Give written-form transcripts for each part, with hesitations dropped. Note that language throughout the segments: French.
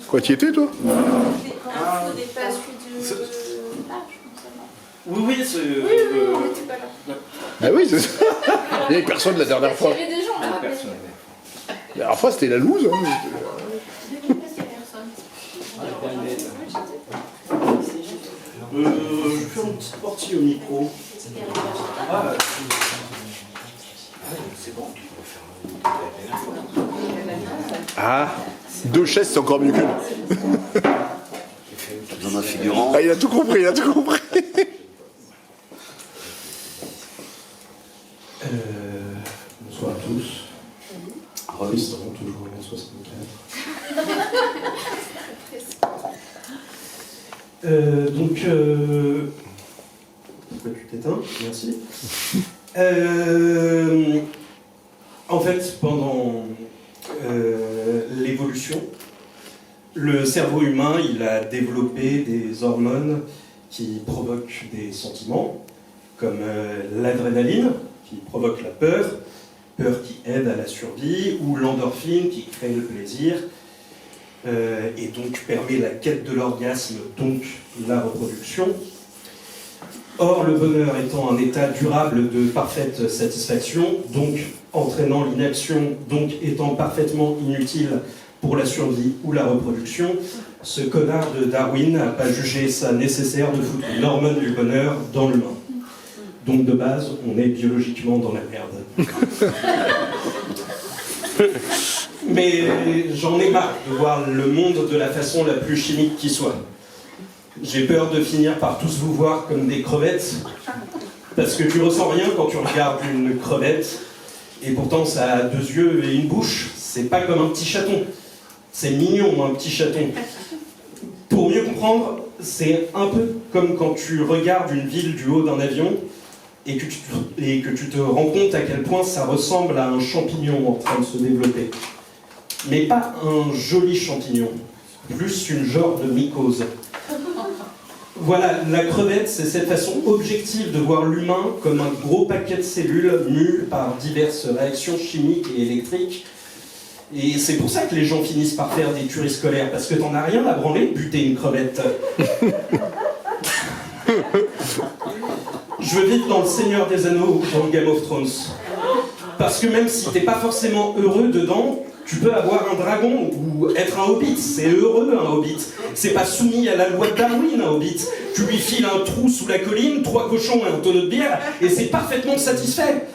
Quoi, t'y étais, toi? Oui, c'est... on n'était pas là. Ah oui, c'est ça. Il n'y avait personne la dernière fois. Il y avait des gens, on l'a Personne. La dernière fois, c'était la loose. Hein. Je vais faire une petite partie au micro. Ah, c'est bon. Ah, 2 chaises, c'est encore mieux qu'une. Dans un figurant. Ah, il a tout compris, il a tout compris. Bonsoir à tous. Restaurant toujours en 64. Pourquoi tu t'éteins? Merci. En fait, pendant l'évolution, le cerveau humain, il a développé des hormones qui provoquent des sentiments, comme l'adrénaline, qui provoque la peur qui aide à la survie, ou l'endorphine, qui crée le plaisir, et donc permet la quête de l'orgasme, donc la reproduction. Or, le bonheur étant un état durable de parfaite satisfaction, donc entraînant l'inaction, donc étant parfaitement inutile pour la survie ou la reproduction, ce connard de Darwin n'a pas jugé ça nécessaire de foutre une hormone du bonheur dans l'humain. Donc de base, on est biologiquement dans la merde. Mais j'en ai marre de voir le monde de la façon la plus chimique qui soit. J'ai peur de finir par tous vous voir comme des crevettes, parce que tu ressens rien quand tu regardes une crevette, et pourtant ça a 2 yeux et une bouche. C'est pas comme un petit chaton. C'est mignon, un petit chaton. Pour mieux comprendre, c'est un peu comme quand tu regardes une ville du haut d'un avion, et que tu te rends compte à quel point ça ressemble à un champignon en train de se développer. Mais pas un joli champignon, plus une genre de mycose. Voilà, la crevette, c'est cette façon objective de voir l'humain comme un gros paquet de cellules mues par diverses réactions chimiques et électriques. Et c'est pour ça que les gens finissent par faire des tueries scolaires, parce que t'en as rien à branler de buter une crevette. Je veux vivre dans le Seigneur des Anneaux ou dans le Game of Thrones. Parce que même si t'es pas forcément heureux dedans, tu peux avoir un dragon ou être un hobbit. C'est heureux un hobbit. C'est pas soumis à la loi de Darwin un hobbit. Tu lui files un trou sous la colline, 3 cochons et un tonneau de bière, et c'est parfaitement satisfait.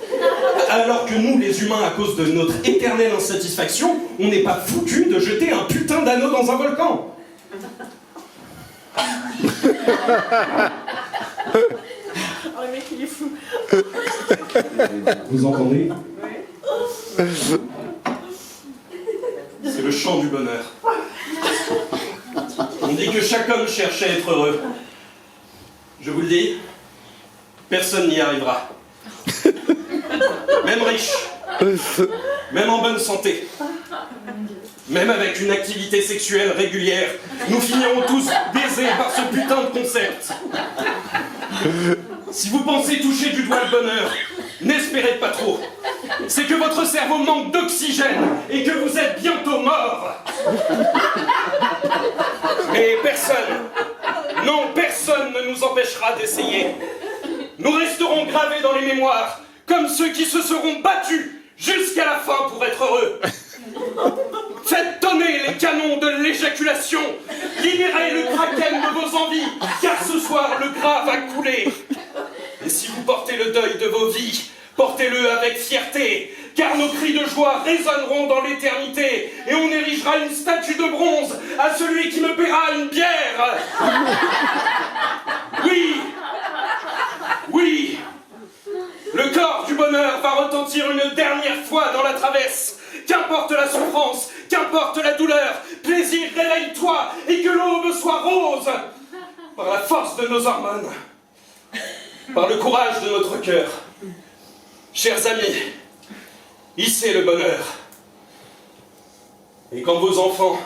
Alors que nous, les humains, à cause de notre éternelle insatisfaction, on n'est pas foutus de jeter un putain d'anneau dans un volcan. Oh, le mec, il est fou. Vous entendez? C'est le chant du bonheur. On dit que chaque homme cherche à être heureux. Je vous le dis, personne n'y arrivera. Même riche, même en bonne santé, même avec une activité sexuelle régulière, nous finirons tous baisés par ce putain de concept. Si vous pensez toucher du doigt le bonheur, n'espérez pas trop. C'est que votre cerveau manque d'oxygène et que vous êtes bientôt mort. Mais personne, non personne ne nous empêchera d'essayer. Nous resterons gravés dans les mémoires comme ceux qui se seront battus jusqu'à la fin pour être heureux. Faites tonner les canons de l'éjaculation, libérez le kraken de vos envies, car ce soir le gras va couler. Et si vous portez le deuil de vos vies, portez-le avec fierté, car nos cris de joie résonneront dans l'éternité, et on érigera une statue de bronze à celui qui me paiera une bière. Oui, oui, le corps du bonheur va retentir une dernière fois dans la traverse. Qu'importe la souffrance, qu'importe la douleur, plaisir, réveille-toi, et que l'aube soit rose. Par la force de nos hormones, par le courage de notre cœur. Chers amis, hissez le bonheur. Et quand vos enfants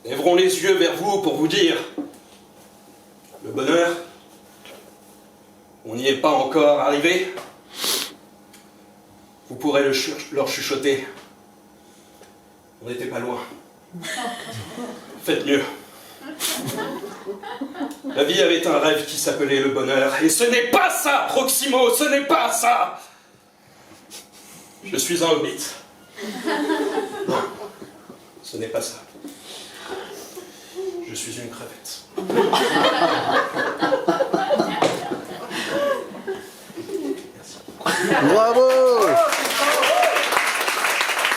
lèveront les yeux vers vous pour vous dire « Le bonheur, on n'y est pas encore arrivé », vous pourrez leur chuchoter. On n'était pas loin. Faites mieux. La vie avait un rêve qui s'appelait le bonheur, et ce n'est pas ça, Proximo, ce n'est pas ça. Je suis un hobbit. Non, ce n'est pas ça. Je suis une crevette. Bravo!